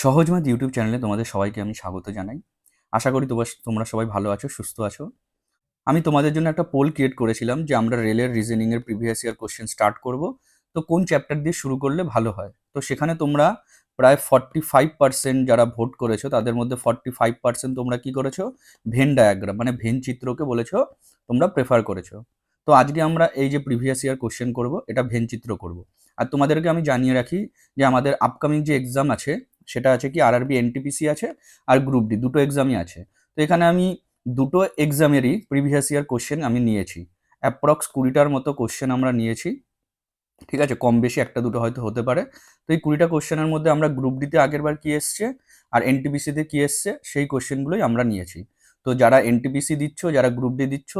সহজমাত YouTube চ্যানেলে তোমাদের সবাইকে আমি স্বাগত জানাই। আশা করি তোমরা সবাই ভালো আছো, সুস্থ আছো। আমি তোমাদের জন্য একটা পোল ক্রিয়েট করেছিলাম যে আমরা রেলের রিজনিং এর প্রিভিয়াস ইয়ার কোশ্চেন স্টার্ট করব। তো কোন চ্যাপ্টার দিয়ে শুরু করলে ভালো হয়? তো সেখানে তোমরা প্রায় 45% যারা ভোট করেছো তাদের মধ্যে 45% তোমরা কি করেছো? ভেন ডায়াগ্রাম মানে ভেন চিত্রকে বলেছো তোমরা প্রেফার করেছো। তো আজকে আমরা এই যে প্রিভিয়াস ইয়ার কোশ্চেন করব এটা ভেন চিত্র করব। আর তোমাদেরকে আমি জানিয়ে রাখি যে আমাদের আপকামিং যে এক্সাম আছে সেটা আছে কি আরআরবি এনটিপিসি আছে আর গ্রুপ ডি, দুটো এক্সামই আছে। তো এখানে আমি দুটো এক্সামেরই প্রিভিয়াস ইয়ার কোশ্চেন আমি নিয়েছি। অ্যাপ্রক্স 20টার মতো কোশ্চেন আমরা নিয়েছি, ঠিক আছে? কম বেশি একটা দুটো হয়তো হতে পারে। তো এই 20টা কোশ্চেনের মধ্যে আমরা গ্রুপ ডিতে আগের বার কি এসছে আর এনটিপিসিতে কি এসছে সেই কোশ্চেনগুলোই আমরা নিয়েছি। তো যারা এনটিপিসি দিচ্ছ, যারা গ্রুপ ডি দিচ্ছ,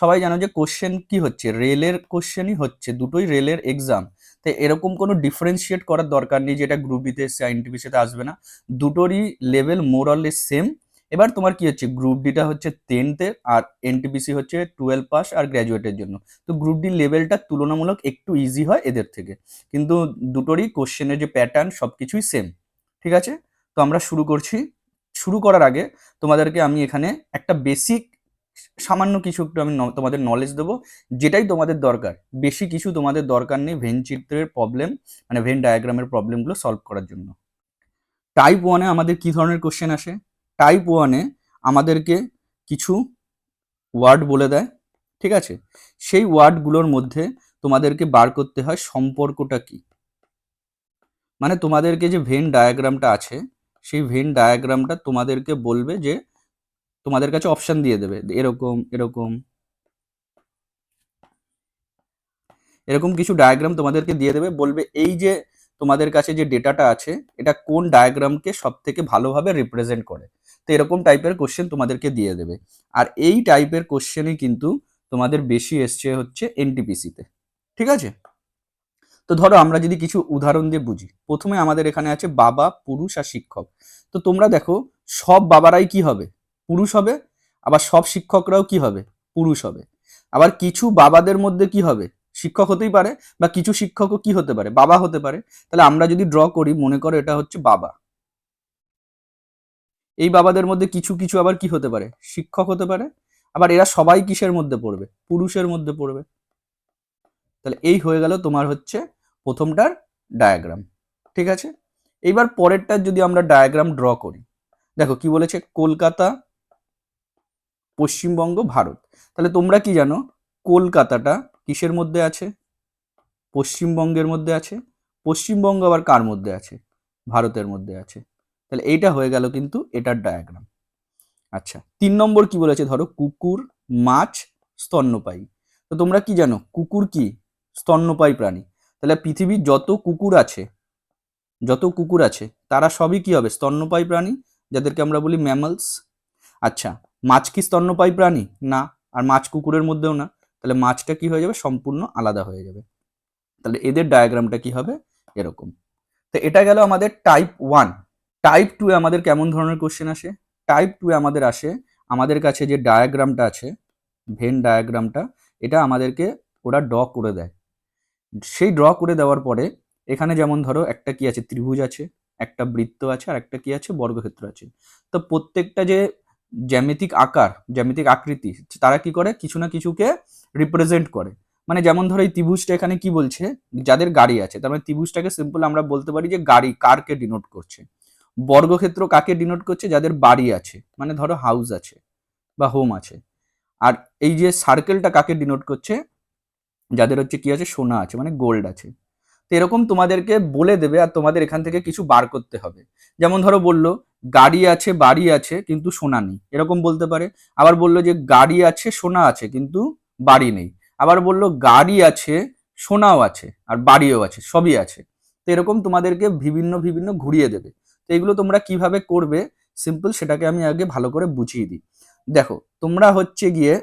সবাই জানো যে কোশ্চেন কি হচ্ছে, রেলের কোশ্চেনই হচ্ছে, দুটোই রেলের এক্সাম। তো এরকম কোনো ডিফারেন্সিয়েট করার দরকার নেই যে এটা গ্রুপ ডিতে এসছে এনটিপিসিতে আসবে না। দুটোরই level more or less same. এবার তোমার কি হচ্ছে, গ্রুপ ডিটা হচ্ছে 10th আর এনটিপিসি হচ্ছে 12 পাস আর গ্র্যাজুয়েটের জন্য। তো গ্রুপ ডি লেভেলটা তুলনামূলক একটু ইজি হয় এদের থেকে, কিন্তু দুটোরই কোশ্চেনের যে প্যাটার্ন সব কিছুই সেম, ঠিক আছে? তো আমরা শুরু করছি। শুরু করার আগে তোমাদেরকে আমি এখানে একটা বেসিক সামান্য কিছু একটু আমি তোমাদের নলেজ দেবো, যেটাই তোমাদের দরকার। বেশি কিছু তোমাদের দরকার নেই ভেন চিত্রের প্রবলেম মানে ভেন ডায়াগ্রামের প্রবলেমগুলো সলভ করার জন্য। টাইপ ওয়ানে আমাদের কি ধরনের কোশ্চেন আসে? টাইপ ওয়ানে আমাদেরকে কিছু ওয়ার্ড বলে দেয়, ঠিক আছে? সেই ওয়ার্ডগুলোর মধ্যে তোমাদেরকে বার করতে হয় সম্পর্কটা কি। মানে তোমাদেরকে যে ভেন ডায়াগ্রামটা আছে সেই ভেন ডায়াগ্রামটা তোমাদেরকে বলবে যে তোমাদের কাছে অপশন দিয়ে দেবে এরকম এরকম এরকম কিছু ডায়াগ্রাম তোমাদেরকে দিয়ে দেবে, বলবে এই যে তোমাদের কাছে যে ডেটাটা আছে এটা কোন ডায়াগ্রামকে সব থেকে ভালোভাবে রিপ্রেজেন্ট করে। তো এরকম টাইপের কোশ্চেন তোমাদেরকে দিয়ে দেবে। আর এই টাইপের কোশ্চেনই কিন্তু তোমাদের বেশি এসছে হচ্ছে এনটিপিসিতে, ঠিক আছে? তো ধরো আমরা যদি কিছু উদাহরণ দিয়ে বুঝি, প্রথমে আমাদের এখানে আছে বাবা, পুরুষ আর শিক্ষক। তো তোমরা দেখো সব বাবারাই কি হবে? পুরুষ হবে। আবার সব শিক্ষকরাও কি হবে? পুরুষ হবে। আবার কিছু বাবাদের মধ্যে কি হবে? শিক্ষক হতেই পারে, বা কিছু শিক্ষকও কি হতে পারে? বাবা হতে পারে। তাহলে আমরা যদি ড্র করি, মনে করো এটা হচ্ছে বাবা। এই বাবাদের মধ্যে কিছু কিছু আবার কি হতে পারে? শিক্ষক হতে পারে। আবার এরা সবাই কিসের মধ্যে পড়বে? পুরুষের মধ্যে পড়বে। তাহলে এই হয়ে গেল তোমার হচ্ছে প্রথমটার ডায়াগ্রাম, ঠিক আছে? এইবার পরেরটার যদি আমরা ডায়াগ্রাম ড্র করি, দেখো কি বলেছে, কলকাতা, পশ্চিমবঙ্গ, ভারত। তাহলে তোমরা কি জানো কলকাতাটা কিসের মধ্যে আছে? পশ্চিমবঙ্গের মধ্যে আছে। পশ্চিমবঙ্গ আবার কার মধ্যে আছে? ভারতের মধ্যে আছে। তাহলে এইটা হয়ে গেল কিন্তু এটার ডায়াগ্রাম। আচ্ছা, 3 নম্বর কি বলেছে, ধরো কুকুর, মাছ, স্তন্যপায়ী। তো তোমরা কি জানো কুকুর কি? স্তন্যপায়ী প্রাণী। তাহলে পৃথিবীর যত কুকুর আছে তারা সবই কি হবে? স্তন্যপায়ী প্রাণী, যাদেরকে আমরা বলি ম্যামলস। আচ্ছা, মাছ কি স্তন্যপায়ী প্রাণী? না। আর মাছ কুকুরের মধ্যেও না। তাহলে মাছটা কি হয়ে যাবে? সম্পূর্ণ আলাদা হয়ে যাবে। তাহলে এদের ডায়াগ্রামটা কি হবে? এরকম। তো এটা গেল আমাদের টাইপ 1। টাইপ 2 এ আমাদের কেমন ধরনের কোশ্চেন আসে? টাইপ 2 এ আমাদের আসে, আমাদের কাছে যে ডায়াগ্রামটা আছে, ভেন ডায়াগ্রামটা, এটা আমাদেরকে ওরা ড্র করে দেয়। সেই ড্র করে দেওয়ার পরে এখানে যেমন ধরো একটা কি আছে, ত্রিভুজ আছে, একটা বৃত্ত আছে, আর একটা কি আছে, বর্গক্ষেত্র আছে। তো প্রত্যেকটা যে জ্যামিতিক আকার, জ্যামিতিক আকৃতি, তারা কি করে? কিছু না কিছুকে রিপ্রেজেন্ট করে। মানে যেমন ধরো এই ত্রিভুজটা এখানে কি বলছে? যাদের গাড়ি আছে। তার মানে ত্রিভুজটাকে সিম্পল আমরা বলতে পারি যে গাড়ি, কারকে ডিনোট করছে। বর্গক্ষেত্র কাকে ডিনোট করছে? যাদের বাড়ি আছে, মানে ধরো হাউস আছে বা হোম আছে। আর এই যে সার্কেলটা কাকে ডিনোট করছে? যাদের হচ্ছে কি আছে, সোনা আছে, মানে গোল্ড আছে। তো এরকম তোমাদেরকে বলে দেবে আর তোমাদের এখান থেকে কিছু বার করতে হবে। যেমন ধরো বললো গাড়ি আছে, বাড়ি আছে, কিন্তু সোনা নেই, এরকম বলতে পারে। আবার বললো যে গাড়ি আছে, সোনা আছে, কিন্তু বাড়ি নেই। আবার বললো গাড়ি আছে, সোনাও আছে, আর বাড়িও আছে, সবই আছে। তো এরকম তোমাদেরকে বিভিন্ন বিভিন্ন ঘুরিয়ে দেবে। তো এগুলো তোমরা কিভাবে করবে সিম্পল, সেটাকে আমি আগে ভালো করে বুঝিয়ে দিই। দেখো তোমরা হচ্ছে গিয়ে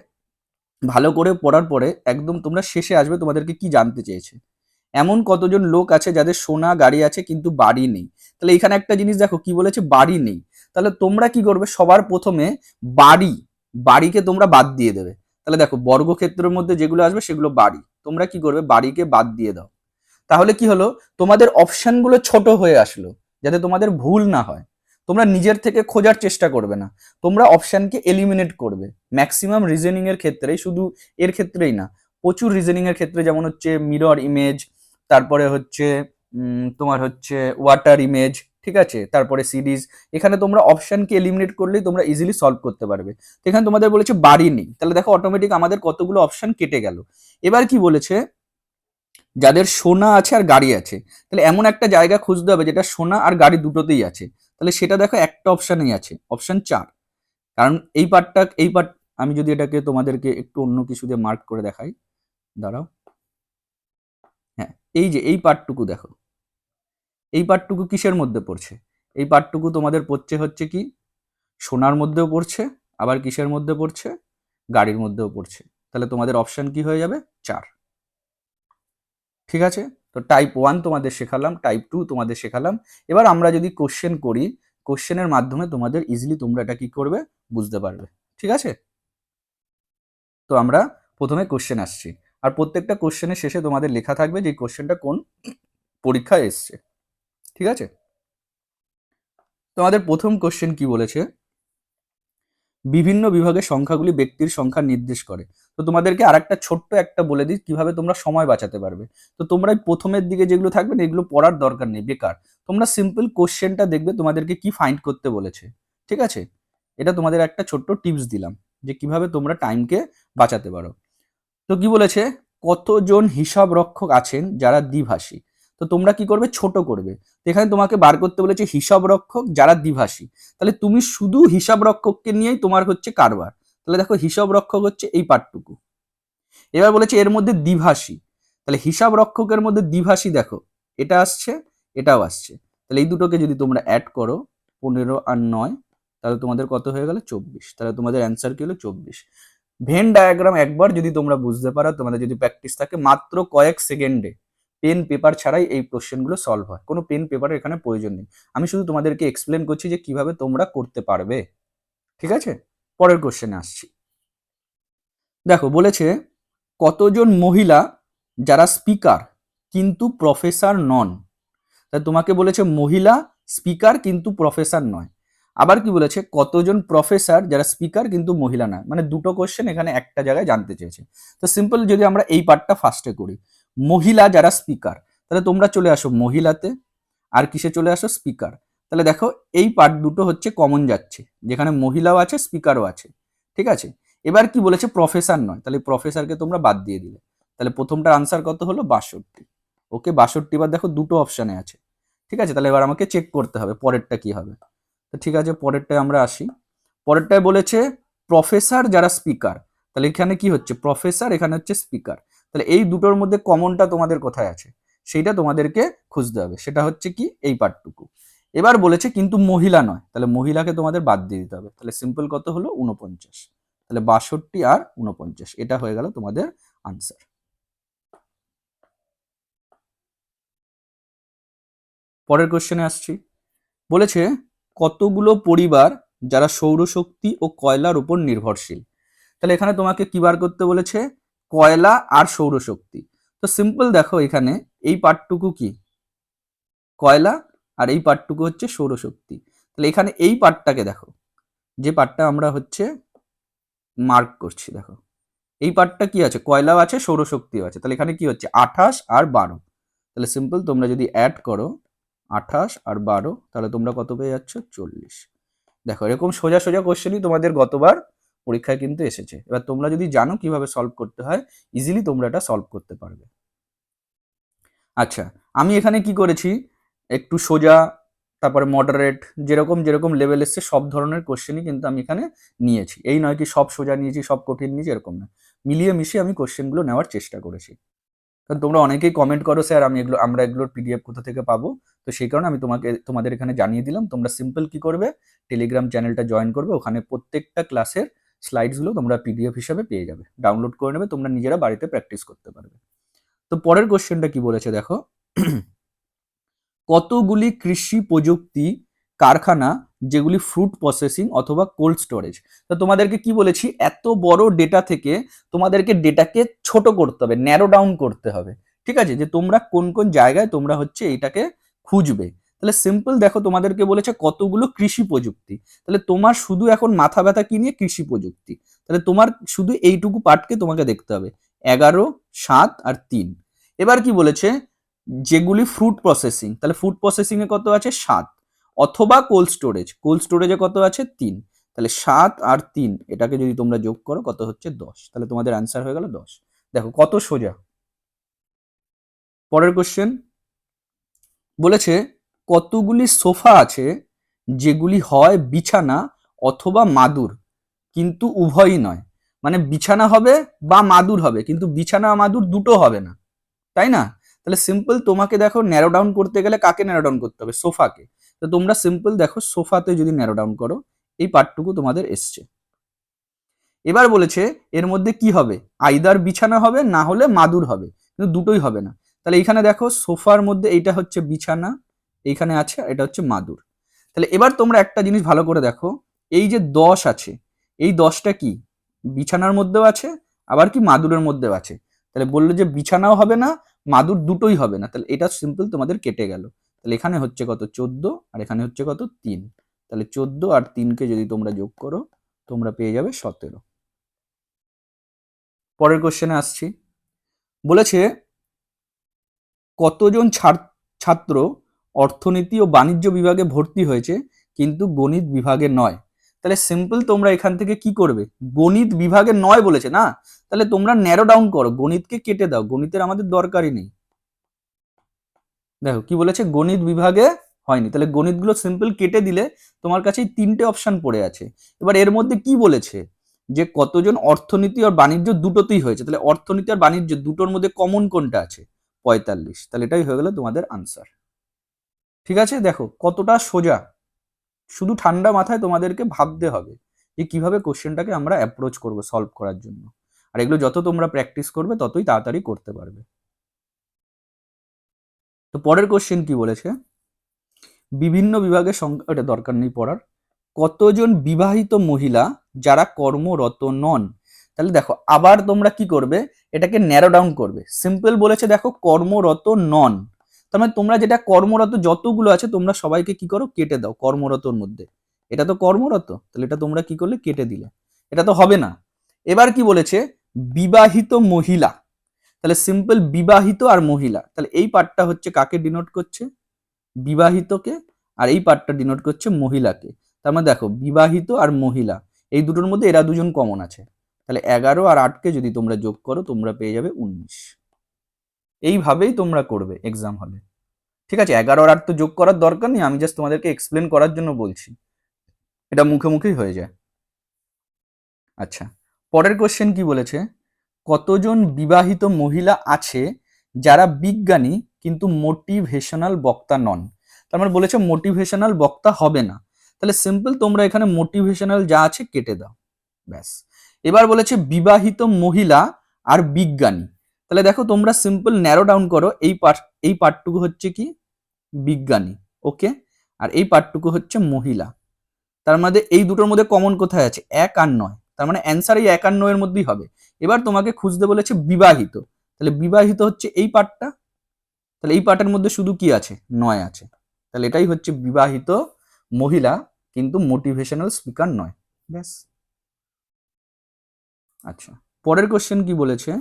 ভালো করে পড়ার পরে একদম তোমরা শেষে আসবে, তোমাদেরকে কি জানতে চেয়েছে, এমন কতজন লোক আছে যাদের সোনা গাড়ি আছে কিন্তু বাড়ি নেই। তাহলে এখানে একটা জিনিস দেখো কি বলেছে, বাড়ি নেই। তাহলে তোমরা কি করবে, সবার প্রথমে বাড়ি, বাড়িকে তোমরা বাদ দিয়ে দেবে। তাহলে দেখো বর্গক্ষেত্রের মধ্যে যেগুলো আসবে সেগুলো বাড়ি, তোমরা কি করবে, বাড়িকে বাদ দিয়ে দাও। তাহলে কি হলো, তোমাদের অপশনগুলো ছোট হয়ে আসলো। যাতে তোমাদের ভুল না হয়। তোমরা নিজের থেকে খোঁজার চেষ্টা করবে না, তোমরা অপশনকে এলিমিনেট করবে। ম্যাক্সিমাম রিজনিং এর ক্ষেত্রেই, শুধু এর ক্ষেত্রেই না, প্রচুর রিজনিং এর ক্ষেত্রে, যেমন হচ্ছে মিরর ইমেজ, তারপরে হচ্ছে তোমার হচ্ছে ওয়াটার ইমেজ, ঠিক আছে, তারপরে সিরিজ, এখানে তোমরা অপশনকে এলিমিনেট করলেই তোমরা ইজিলি সলভ করতে পারবে। তো এখানে তোমাদের বলেছে বাড়ি নেই, তাহলে দেখো অটোমেটিক আমাদের কতগুলো অপশন কেটে গেল। এবার কি বলেছে, যাদের সোনা আছে আর গাড়ি আছে, তাহলে এমন একটা জায়গা খুঁজতে হবে যেটা সোনা আর গাড়ি দুটোতেই আছে। তাহলে সেটা দেখো একটা অপশানেই আছে, অপশন 4। কারণ এই পার্ট, আমি যদি এটাকে তোমাদেরকে একটু অন্য কিছু দিয়ে মার্ক করে দেখাই, দাঁড়াও, হ্যাঁ, এই যে এই পার্টটুকু দেখো, এই পার্টটুকু কিসের মধ্যে পড়ছে? এই পার্টটুকু তোমাদের পড়ছে হচ্ছে কি, সোনার মধ্যেও পড়ছে, আবার কিসের মধ্যে পড়ছে, গাড়ির মধ্যেও পড়ছে। তাহলে তোমাদের অপশন কি হয়ে যাবে? 4। ঠিক আছে, তো টাইপ 1 তোমাদের শেখালাম, টাইপ 2 তোমাদের শেখালাম। এবার আমরা যদি কোশ্চেন করি, কোশ্চেনের মাধ্যমে তোমাদের ইজিলি তোমরা এটা কি করবে, বুঝতে পারবে। ঠিক আছে, তো আমরা প্রথমে কোশ্চেন আসছি, আর প্রত্যেকটা কোশ্চেনের শেষে তোমাদের লেখা থাকবে যে কোশ্চেনটা কোন পরীক্ষায় এসছে। ঠিক আছে, তোমাদের প্রথম কোশ্চেন কি বলেছে, বিভিন্ন বিভাগের সংখ্যাগুলি ব্যক্তির সংখ্যা নির্দেশ করে। তো তোমাদেরকে আরেকটা ছোট্ট একটা বলে দিই কিভাবে তোমরা সময় বাঁচাতে পারবে। তো তোমরা প্রথমের দিকে যেগুলো থাকবে না, এগুলো পড়ার দরকার নেই, বেকার। তোমরা সিম্পল কোশ্চেনটা দেখবে, তোমাদেরকে কি ফাইন্ড করতে বলেছে। ঠিক আছে, এটা তোমাদের একটা ছোট্ট টিপস দিলাম যে কিভাবে তোমরা টাইমকে বাঁচাতে পারো। তো কি বলেছে, কতজন হিসাব রক্ষক আছেন যারা দ্বিভাষী। তো তোমরা কি করবে, ছোট করবে। এখানে তোমাকে বার করতে বলেছে হিসাব রক্ষক যারা দ্বিভাষী, তাহলে তুমি শুধু হিসাব রক্ষককে নিয়েই তোমার হচ্ছে কারবার। তাহলে দেখো হিসাব রক্ষক হচ্ছে এই পার্টটুকু। এবার বলেছে এর মধ্যে দ্বিভাষী, তাহলে হিসাব রক্ষকের মধ্যে দ্বিভাষী দেখো, এটা আসছে, এটাও আসছে। তাহলে এই দুটোকে যদি তোমরা অ্যাড করো, 15 আর 9, তাহলে তোমাদের কত হয়ে গেল? 24। তাহলে তোমাদের অ্যান্সার কি হলো? 24। ভেন ডায়াগ্রাম একবার যদি তোমরা বুঝতে পারো, তোমাদের যদি প্র্যাকটিস থাকে, মাত্র কয়েক সেকেন্ডে পেন পেপার ছাড়াই এই কোশ্চেনগুলো সলভ হয়। কোনো পেন পেপারের এখানে প্রয়োজন নেই, আমি শুধু তোমাদেরকে এক্সপ্লেন করছি যে কিভাবে তোমরা করতে পারবে। ঠিক আছে, পরের কোশ্চেনে আসছি। দেখো বলেছে কতজন মহিলা যারা স্পিকার কিন্তু প্রফেসর নন। তাই তোমাকে বলেছে মহিলা স্পিকার কিন্তু প্রফেসর নয়। আবার কি বলেছে, কতজন প্রফেসর যারা স্পিকার কিন্তু মহিলা নয়। মানে দুটো কোশ্চেন এখানে একটা জায়গায় জানতে চেয়েছে। তো সিম্পল যদি আমরা এই পার্টটা ফার্স্টে করি, মহিলা যারা স্পিকার, তাহলে তোমরা চলে আসো মহিলাতে, আর কিসে চলে আসো? স্পিকার। তাহলে দেখো এই পার্ট দুটো হচ্ছে কমন যাচ্ছে, যেখানে মহিলাও আছে স্পিকারও আছে। ঠিক আছে, এবার কি বলেছে, প্রফেসর নয়, তাহলে প্রফেসরকে তোমরা বাদ দিয়ে দিলে। তাহলে প্রথমটার আনসার কত হলো? 62। ওকে, 62। এবার দেখো দুটো অপশানে আছে। ঠিক আছে, তাহলে এবার আমাকে চেক করতে হবে পরেরটা কি হবে। তো ঠিক আছে, পরেরটায় আমরা আসি। পরেরটায় বলেছে প্রফেসর যারা স্পিকার, তাহলে এখানে কি হচ্ছে? প্রফেসর, এখানে হচ্ছে স্পিকার। তাহলে এই দুটোর মধ্যে কমনটা তোমাদের কোথায় আছে, সেইটা তোমাদেরকে খুঁজতে হবে। সেটা হচ্ছে কি, এই পার্টটুকু। এবার বলেছে কিন্তু মহিলা নয়, তাহলে মহিলাকে তোমাদের বাদ দিয়ে দিতে হবে। তাহলে সিম্পল কত হলো? 49। তাহলে 62 আর 49, এটা হয়ে গেল তোমাদের আনসার। পরের কোশ্চেনে আসছি। বলেছে কতগুলো পরিবার যারা সৌরশক্তি ও কয়লার উপর নির্ভরশীল। তাহলে এখানে তোমাকে কি বার করতে বলেছে? কয়লা আর সৌরশক্তি। তো সিম্পল দেখো, এখানে এই পার্টটুকু কি, কয়লা, আর এই পার্টটুকু হচ্ছে সৌরশক্তি। তাহলে এখানে এই পার্টটাকে দেখো, যে পার্টটা আমরা হচ্ছে মার্ক করছি, দেখো এই পার্টটা কি আছে, কয়লাও আছে সৌরশক্তিও আছে। তাহলে এখানে কি হচ্ছে? 28 আর 12। তাহলে সিম্পল তোমরা যদি অ্যাড করো 28 আর 12, তাহলে তোমরা কত পেয়ে যাচ্ছ? 40। দেখো এরকম সোজা সোজা কোশ্চেনই তোমাদের গতবার পরীক্ষায় কিন্তু এসেছে। এবার তোমরা যদি জানো কিভাবে সলভ করতে হয়, ইজিলি তোমরা এটা সলভ করতে পারবে। আচ্ছা, আমি এখানে কি করেছি, একটু সোজা, তারপরে মডারেট, যেরকম যেরকম লেভেল এসছে সব ধরনের কোশ্চেনই কিন্তু আমি এখানে নিয়েছি। এই নয় কি সব সোজা নিয়েছি, সব কঠিন নিয়েছি, এরকম না। মিলিয়ে মিশিয়ে আমি কোশ্চেনগুলো নেওয়ার চেষ্টা করেছি। কারণ তোমরা অনেকেই কমেন্ট করো, স্যার আমরা এগুলোর পিডিএফ কোথা থেকে পাবো। তো সেই কারণে আমি তোমাদের এখানে জানিয়ে দিলাম। তোমরা সিম্পল কি করবে, টেলিগ্রাম চ্যানেলটা জয়েন করবে, ওখানে প্রত্যেকটা ক্লাসের স্লাইডসগুলো তোমরা পিডিএফ হিসাবে পেয়ে যাবে, ডাউনলোড করে নেবে, তোমরা নিজেরা বাড়িতে প্র্যাকটিস করতে পারবে। তো পরের কোশ্চেনটা কি বলেছে দেখো, কতগুলি কৃষি প্রযুক্তি কারখানা যেগুলি ফ্রুট প্রসেসিং অথবা কোল্ড স্টোরেজ। তো তোমাদেরকে কি বলেছি, এত বড় ডেটা থেকে তোমাদেরকে ডেটাকে ছোট করতে হবে, ন্যারো ডাউন করতে হবে। ঠিক আছে, যে তোমরা কোন কোন জায়গায় তোমরা হচ্ছে এইটাকে খুঁজবে। তাহলে সিম্পল দেখো তোমাদেরকে বলেছে কতগুলো কৃষি প্রযুক্তি, তাহলে তোমার শুধু এখন মাথা ব্যথা কি নিয়ে? কৃষি প্রযুক্তি। তাহলে তোমার শুধু এইটুকু পার্টকে তোমাকে দেখতে হবে, 11, 7 আর 3। এবার কি বলেছে? যেগুলি ফ্রুট প্রসেসিং, তাহলে ফুড প্রসেসিং এ কত আছে? 7, অথবা কোল্ড স্টোরেজ, কোল্ড স্টোরেজে কত আছে? 3। তাহলে 7 আর 3 এটাকে যদি তোমরা যোগ করো কত হচ্ছে? 10। তাহলে তোমাদের অ্যান্সার হয়ে গেল 10। দেখো কত সোজা। পরের কোশ্চেন বলেছে কতগুলি সোফা আছে যেগুলি হয় বিছানা অথবা মাদুর কিন্তু উভয়ই নয়। মানে বিছানা হবে বা মাদুর হবে, কিন্তু বিছানা মাদুর দুটো হবে না, তাই না? তাহলে সিম্পল তোমাকে দেখো ন্যারো ডাউন করতে গেলে কাকে ন্যারো ডাউন করতে হবে? সোফাকে। তো তোমরা সিম্পল দেখো সোফাতে যদি ন্যারো ডাউন করো, এই পার্টটুকু তোমাদের এসছে। এবার বলেছে এর মধ্যে কি হবে? আইদার বিছানা হবে না হলে মাদুর হবে, কিন্তু দুটোই হবে না। তাহলে এইখানে দেখো সোফার মধ্যে এইটা হচ্ছে বিছানা, এইখানে আছে এটা হচ্ছে মাদুর। তাহলে এবার তোমরা একটা জিনিস ভালো করে দেখো, এই যে 10 আছে, এই 10টা কি বিছানার মধ্যেও আছে আবার কি মাদুরের মধ্যেও আছে। তাহলে বললো যে বিছানাও হবে না মাদুর দুটোই হবে না, তাহলে এটা সিম্পল তোমাদের কেটে গেল। তাহলে এখানে হচ্ছে কত? 14, আর এখানে হচ্ছে কত? 3। তাহলে 14 আর 3কে যদি তোমরা যোগ করো তোমরা পেয়ে যাবে 17। পরের কোশ্চেনে আসছি। বলেছে কতজন ছাত্র অর্থনীতি ও বাণিজ্য বিভাগে ভর্তি হয়েছে কিন্তু গণিত বিভাগে নয়? তাহলে সিম্পল তোমরা এখান থেকে কি করবে? গণিত বিভাগে নয় বলেছে না, তাহলে তোমরা ন্যারো ডাউন করো, গণিতকে কেটে দাও, গণিতের আমাদের দরকারই নেই। দেখো কি বলেছে? গণিত বিভাগে হয়নি, তাহলে গণিতগুলো সিম্পল কেটে দিলে তোমার কাছে এই 3টে অপশন পড়ে আছে। এবার এর মধ্যে কি বলেছে? যে কতজন অর্থনীতি আর বাণিজ্য দুটোতেই হয়েছে, তাহলে অর্থনীতি আর বাণিজ্য দুটোর মধ্যে কমন কোনটা আছে? 45। তাহলে এটাই হয়ে গেল তোমাদের আনসার। ঠিক আছে, দেখো কতটা সোজা। শুধু ঠান্ডা মাথায় তোমাদেরকে ভাবতে হবে যে কিভাবে কোশ্চেনটাকে আমরা অ্যাপ্রোচ করব সলভ করার জন্য। আর এগুলো যত তোমরা প্র্যাকটিস করবে ততই তাড়াতাড়ি করতে পারবে। তো পরের কোশ্চেন কি বলেছে? বিভিন্ন বিভাগের সংখ্যা, এটা দরকার নেই পড়ার। কতজন বিবাহিত মহিলা যারা কর্মরত নন? তাহলে দেখো আবার তোমরা কি করবে? এটাকে ন্যারো ডাউন করবে। সিম্পল বলেছে দেখো কর্মরত নন, তার মানে তোমরা যেটা কর্মরত যতগুলো আছে তোমরা সবাইকে কি করো? কেটে দাও কর্মরতর মধ্যে। এটা তো কর্মরত, তাহলে এটা তোমরা কি করলে? কেটে দিলে। এটা তো হবে না। এবার কি বলেছে? বিবাহিত মহিলা, তাহলে সিম্পল বিবাহিত আর মহিলা, তাহলে এই পার্টটা হচ্ছে কাকে ডিনোট করছে? বিবাহিতকে। আর এই পার্টটা ডিনোট করছে মহিলাকে। তার মানে দেখো বিবাহিত আর মহিলা এই দুটোর মধ্যে এরা দুজন কমন আছে, তাহলে 11 আর 8কে যদি তোমরা যোগ করো তোমরা পেয়ে যাবে 19। এইভাবেই তোমরা করবে এক্সাম হলে। ঠিক আছে, 11 আর 8 তো যোগ করার দরকার নেই, আমি জাস্ট তোমাদেরকে এক্সপ্লেন করার জন্য বলছি, এটা মুখে মুখেই হয়ে যায়। আচ্ছা, পরের কোশ্চেন কি বলেছে? কতজন বিবাহিত মহিলা আছে যারা বিজ্ঞানী কিন্তু মোটিভেশনাল বক্তা নন? তার মানে বলেছে মোটিভেশনাল বক্তা হবে না, তাহলে সিম্পল তোমরা এখানে মোটিভেশনাল যা আছে কেটে দাও, ব্যাস। এবার বলেছে বিবাহিত মহিলা আর বিজ্ঞানী, তাহলে দেখো তোমরা সিম্পল ন্যারো ডাউন করো, এই পার্টটুকু হচ্ছে কি? বিজ্ঞানী, ওকে। আর এই পার্টটুকু হচ্ছে মহিলা। তার মধ্যে এই দুটোর মধ্যে কমন কোথায় আছে? 1 আর 9, তার মানে অ্যান্সার এই 1 আর 9 এর মধ্যেই হবে। এবার তোমাকে খুঁজতে বলেছে বিবাহিত, তাহলে বিবাহিত হচ্ছে এই পার্টটা, তাহলে এই পার্টের মধ্যে শুধু কি আছে? 9 আছে, তাহলে এটাই হচ্ছে বিবাহিত মহিলা কিন্তু মোটিভেশনাল স্পিকার নয়, ব্যাস। আচ্ছা, পরের কোশ্চেন কি বলেছে?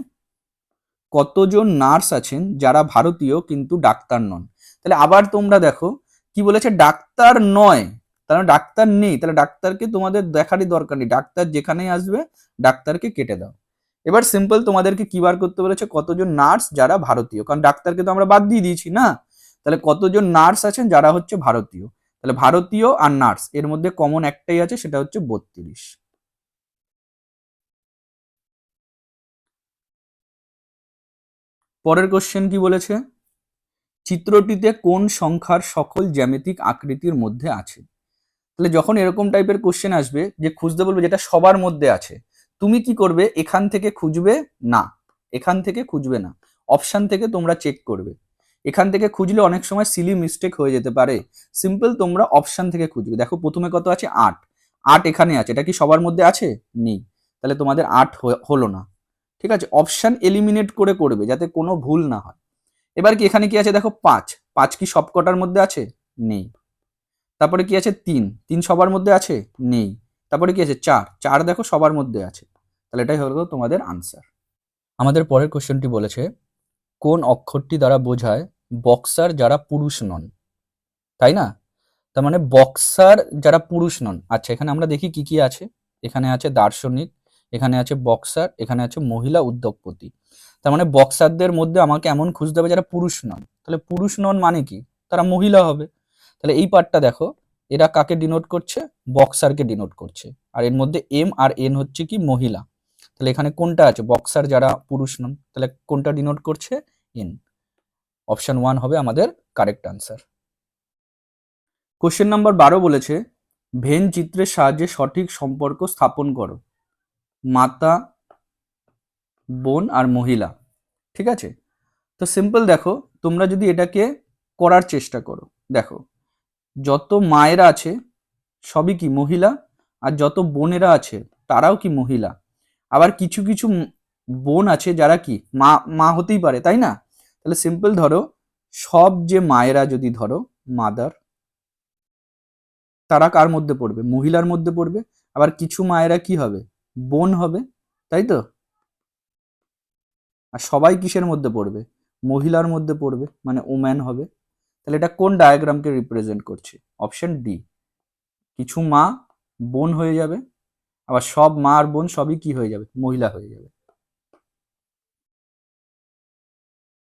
কতজন নার্স আছেন যারা ভারতীয় কিন্তু ডাক্তার নন? তাহলে আবার তোমরা দেখো কি বলেছে? ডাক্তার নয়, তাহলে ডাক্তার নেই, তাহলে ডাক্তারকে তোমাদের দেখারই দরকার নেই, ডাক্তার যেখানেই আসবে ডাক্তারকে কেটে দাও। এবার সিম্পল তোমাদেরকে কি বার করতে বলেছে? কতজন নার্স যারা ভারতীয়, কারণ ডাক্তারকে তো আমরা বাদ দিয়ে দিয়েছি না, তাহলে কতজন নার্স আছেন যারা হচ্ছে ভারতীয়? তাহলে ভারতীয় আর নার্স এর মধ্যে কমন একটাই আছে, সেটা হচ্ছে 32। পরের কোশ্চেন কি বলেছে? চিত্রটিতে কোন সংখ্যার সকল জ্যামিতিক আকৃতির মধ্যে আছে? তাহলে যখন এরকম টাইপের কোশ্চেন আসবে যে খুঁজতে বলবে যেটা সবার মধ্যে আছে, তুমি কি করবে? এখান থেকে খুঁজবে না, এখান থেকে খুঁজবে না, অপশন থেকে তোমরা চেক করবে। এখান থেকে খুঁজলে অনেক সময় সিলি মিস্টেক হয়ে যেতে পারে, সিম্পল তোমরা অপশন থেকে খুঁজবে। দেখো প্রথমে কত আছে? 8, 8 এখানে আছে, এটা কি সবার মধ্যে আছে? নেই, তাহলে তোমাদের 8 হলো না। ঠিক আছে, অপশন এলিমিনেট করে করবে যাতে কোনো ভুল না হয়। এবার কি এখানে কি আছে? দেখো 5, 5 কি সবকটার মধ্যে আছে? নেই। তারপরে কি আছে 3, 3 সবার মধ্যে আছে? নেই। তারপরে কি আছে 4, 4 দেখো সবার মধ্যে আছে। তাহলে এটাই হলো তোমাদের আনসার। আমাদের পরের কোশ্চেনটি বলেছে, কোন অক্ষরটি দ্বারা বোঝায় বক্সার যারা পুরুষ নন? তাই না? তার মানে বক্সার যারা পুরুষ নন। আচ্ছা, এখানে আমরা দেখি কি কি আছে। এখানে আছে দার্শনিক, এখানে আছে বক্সার, এখানে আছে মহিলা উদ্যোগপতি। তার মানে বক্সারদের মধ্যে আমাকে এমন খুঁজতে হবে যারা পুরুষ নন। তাহলে পুরুষ নন মানে কি? তারা মহিলা হবে। তাহলে এই পার্টটা দেখো, এরা কাকে ডিনোট করছে? বক্সারকে ডিনোট করছে। আর এর মধ্যে এম আর এন হচ্ছে কি মহিলা। তাহলে এখানে কোনটা আছে? বক্সার যারা পুরুষ নন, তাহলে কোনটা ডিনোট করছে? এন। অপশন 1 হবে আমাদের কারেক্ট আনসার। কোশ্চেন নাম্বার 12 বলেছে, ভেন চিত্রের সাহায্যে সঠিক সম্পর্ক স্থাপন করো। মাতা, বোন আর মহিলা। ঠিক আছে? তো সিম্পল দেখো, তোমরা যদি এটাকে করার চেষ্টা করো, দেখো যত মায়েরা আছে সবই কি মহিলা, আর যত বোনেরা আছে তারাও কি মহিলা। আবার কিছু কিছু বোন আছে যারা কি মা মা হতেই পারে, তাই না? তাহলে সিম্পল ধরো, সব যে মায়েরা যদি ধরো মাদার, তারা কার মধ্যে পড়বে? মহিলার মধ্যে পড়বে। আবার কিছু মায়েরা কি হবে? বোন হবে, তাই তো? আর সবাই কিসের মধ্যে পড়বে? মহিলার মধ্যে পড়বে, মানে ওম্যান হবে। তাহলে এটা কোন ডায়াগ্রামকে রিপ্রেজেন্ট করছে? Option D. কিছু মা বোন হয়ে যাবে, আবার সব মা আর বোন সবই কি হয়ে যাবে? মহিলা হয়ে যাবে।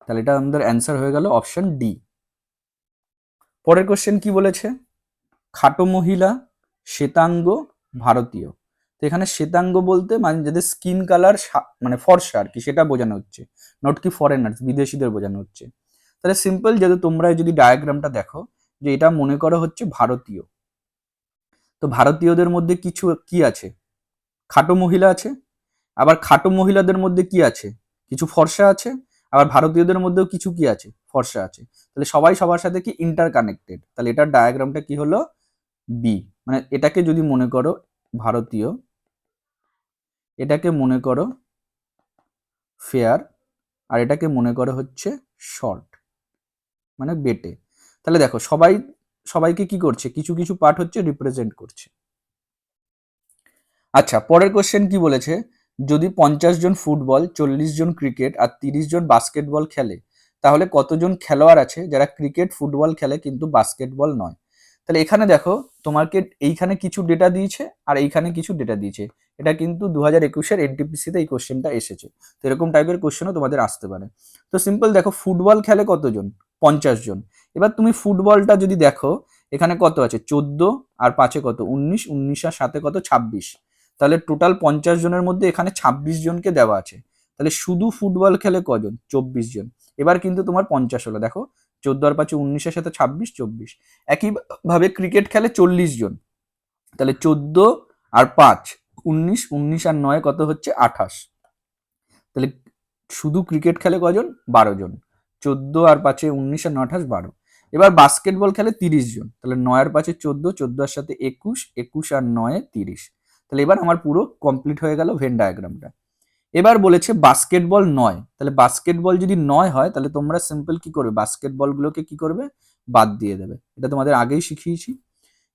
তাহলে এটা আমাদের অ্যান্সার হয়ে গেল অপশন ডি। পরের কোশ্চেন কি বলেছে? খাটো মহিলা, শ্বেতাঙ্গ, ভারতীয়। তো এখানে শ্বেতাঙ্গ বলতে মানে যাদের স্কিন কালার মানে ফর্সা আর কি, সেটা বোঝানো হচ্ছে, নট কি ফরেনার্স, বিদেশিদের বোঝানো হচ্ছে। তাহলে সিম্পল, যেহেতু তোমরা যদি ডায়াগ্রামটা দেখো, যে এটা মনে করো হচ্ছে ভারতীয়। তো ভারতীয়দের মধ্যে কিছু কি আছে? খাটো মহিলা আছে। আবার খাটো মহিলাদের মধ্যে কি আছে? কিছু ফর্সা আছে। আবার ভারতীয়দের মধ্যেও কিছু কি আছে? ফর্সা আছে। তাহলে সবাই সবার সাথে কি ইন্টার কানেক্টেড। তাহলে এটার ডায়াগ্রামটা কি হলো? বি। মানে এটাকে যদি মনে করো ভারতীয়, এটাকে মনে করো ফেয়ার, আর এটাকে মনে করো হচ্ছে শর্ট, মানে বেটে। তাহলে দেখো সবাই সবাইকে কি করছে? কিছু কিছু পার্ট হচ্ছে রিপ্রেজেন্ট করছে। আচ্ছা, পরের কোশ্চেন কি বলেছে? যদি 50 জন ফুটবল, 40 জন ক্রিকেট আর 30 জন বাস্কেটবল খেলে, তাহলে কতজন খেলোয়াড় আছে যারা ক্রিকেট ফুটবল খেলে কিন্তু বাস্কেটবল নয়? তাহলে এখানে দেখো, তোমাকে এইখানে কিছু ডেটা দিয়েছে আর এইখানে কিছু ডেটা দিয়েছে। এটা কিন্তু 2021-এর এনটিপিসিতে এই কোশ্চেনটা এসেছে। তো এরকম টাইপের কোশ্চেনও তোমাদের আসতে পারে। তো সিম্পল দেখো, ফুটবল খেলে কতজন? 50 জন। এবার তুমি ফুটবলটা যদি দেখো, এখানে কত আছে? 14 আর 5-এ কত? 19, 19 আর 7-এ কত? 26। তাহলে টোটাল 50 জনের মধ্যে এখানে 26 জনকে দেওয়া আছে। তাহলে শুধু ফুটবল খেলে কজন? 24 জন। এবার কিন্তু তোমার 50 হলো, দেখো 14 আর 5-এ 19-এর সাথে 26, 24। একইভাবে ক্রিকেট খেলে 40 জন। তাহলে 14 আর 5, 19, 19 আর 9 কত হচ্ছে? 28। তাহলে শুধু ক্রিকেট খেলে কজন? 12 জন। 14 আর 5-এ 19 আর 9, 28, 12। এবার বাস্কেটবল খেলে 30 জন। তাহলে 9 আর 5-এ 14, 14 আর 7-এ 21, 21 আর 9-এ 30। তাহলে এবার আমার পুরো কমপ্লিট হয়ে গেল ভেন ডায়াগ্রামটা। এবার বলেছে বাস্কেটবল 9। তাহলে বাস্কেটবল যদি 9 হয়, তাহলে তোমরা সিম্পল কি করবে? বাস্কেটবলগুলোকে কি করবে? বাদ দিয়ে দেবে। এটা তোমাদের আগেই শিখিয়েছি।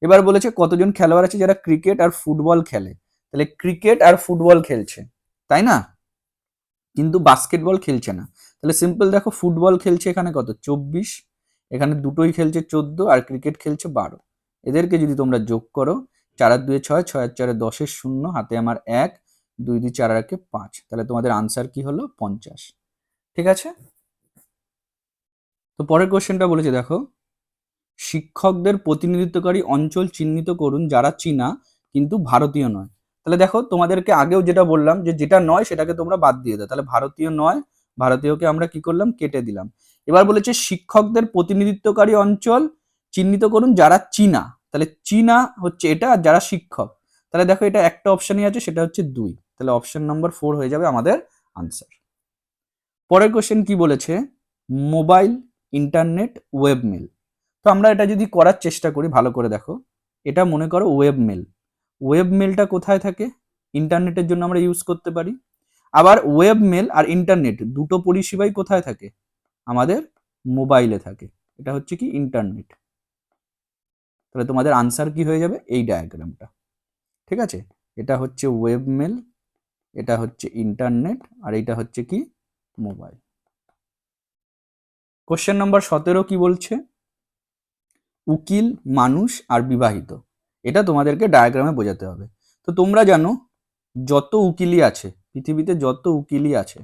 এবার বলেছে কতজন খেলোয়াড় আছে যারা ক্রিকেট আর ফুটবল খেলে। তাহলে ক্রিকেট আর ফুটবল খেলছে, তাই না? কিন্তু বাস্কেটবল খেলছে না। তাহলে সিম্পল দেখো, ফুটবল খেলছে এখানে কত? 24, এখানে দুটোই খেলছে 14, আর ক্রিকেট খেলছে 12। এদেরকে যদি তোমরা যোগ করো, 4 আর 2 6, 6 আর 4 10, 0, হাতে আমার 1, 2 2 4 আর 5। তাহলে তোমাদের আনসার কি হলো? 50। ঠিক আছে? তো পরের কোশ্চেনটা বলেছে দেখো, শিক্ষকদের প্রতিনিধিত্বকারী অঞ্চল চিহ্নিত করুন যারা চীনা কিন্তু ভারতীয় নয়। তাহলে দেখো, তোমাদেরকে আগেও যেটা বললাম, যে যেটা নয় সেটাকে তোমরা বাদ দিয়ে দাও। তাহলে ভারতীয় নয়, ভারতীয়কে আমরা কি করলাম? কেটে দিলাম। এবার বলেছে শিক্ষকদের প্রতিনিধিত্বকারী অঞ্চল চিহ্নিত করুন যারা চীনা। তাহলে চীনা হচ্ছে এটা, আর যারা শিক্ষক। তাহলে দেখো, এটা একটা অপশনই আছে, সেটা হচ্ছে 2। তাহলে অপশন নাম্বার 4 হয়ে যাবে আমাদের আনসার। পরের কোশ্চেন কি বলেছে? Mobile, internet, webmail. তো আমরা এটা যদি করার চেষ্টা করি, ভালো করে দেখো, এটা মনে করো ওয়েবমেল। ওয়েবমেলটা কোথায় থাকে? ইন্টারনেটের জন্য আমরা ইউজ করতে পারি। আবার ওয়েবমেল আর ইন্টারনেট দুটো পরিষেবাই কোথায় থাকে? আমাদের মোবাইলে থাকে। এটা হচ্ছে কি ইন্টারনেট। তাহলে তোমাদের আনসার কি হয়ে যাবে? এই ডায়াগ্রামটা। ঠিক আছে, এটা হচ্ছে ওয়েবমেল, এটা হচ্ছে ইন্টারনেট, আর এটা হচ্ছে কি? মোবাইল। কোশ্চেন নম্বর 17 কি বলছে? উকিল, মানুষ আর বিবাহিত, এটা তোমাদেরকে ডায়াগ্রামে বোঝাতে হবে। তো তোমরা জানো যত উকিলই আছে পৃথিবীতে, যত উকিলই আছে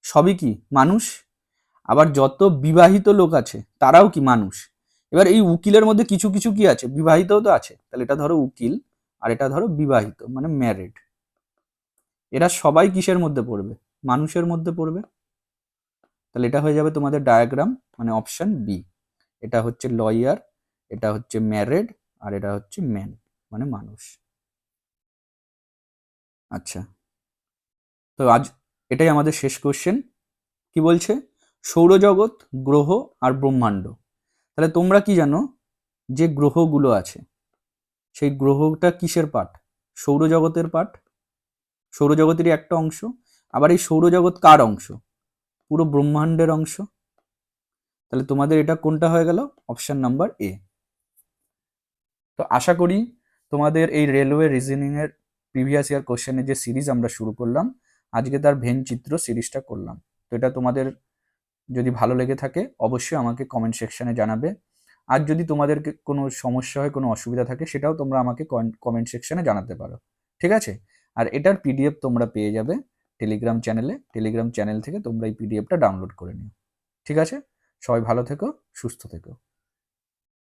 সবই কি? মানুষ। আবার যত বিবাহিত লোক আছে তারাও কি? মানুষ। এবার এই উকিলের মধ্যে কিছু কিছু কি আছে? বিবাহিতও তো আছে। তাহলে এটা ধরো উকিল, আর এটা ধরো বিবাহিত, মানে ম্যারিড। এরা সবাই কিসের মধ্যে পড়বে? মানুষের মধ্যে পড়বে। তাহলে এটা হয়ে যাবে তোমাদের ডায়াগ্রাম, মানে অপশন বি। এটা হচ্ছে লয়ার, এটা হচ্ছে ম্যারিড, আর এটা হচ্ছে ম্যান, মানে মানুষ। আচ্ছা, তো আজ এটাই আমাদের শেষ কোশ্চেন। কি বলছে? সৌরজগৎ, গ্রহ আর ব্রহ্মাণ্ড। তাহলে তোমরা কি জানো যে গ্রহগুলো আছে সেই গ্রহটা কিসের পার্ট? সৌরজগতের পার্ট, সৌরজগতেরই একটা অংশ। আবার এই সৌরজগৎ কার অংশ? পুরো ব্রহ্মাণ্ডের অংশ। তাহলে তোমাদের এটা কোনটা হয়ে গেল? Option number A. তো আশা করি তোমাদের এই রেলওয়ে রিজনিং এর প্রিভিয়াস ইয়ার কোশ্চেনের যে সিরিজ আমরা শুরু করলাম, আজকে তার ভেন চিত্র সিরিজটা করলাম। তো এটা তোমাদের যদি ভালো লেগে থাকে অবশ্যই আমাকে কমেন্ট সেকশনে জানাবে। আর যদি তোমাদের কোনো সমস্যা হয়, কোনো অসুবিধা থাকে, সেটাও তোমরা আমাকে কমেন্ট সেকশনে জানাতে পারো। ঠিক আছে? আর এটার পিডিএফ তোমরা পেয়ে যাবে টেলিগ্রাম চ্যানেলে। টেলিগ্রাম চ্যানেল থেকে তোমরা এই পিডিএফটা ডাউনলোড করে নিও। ঠিক আছে? সবাই ভালো থেকো, সুস্থ থেকো।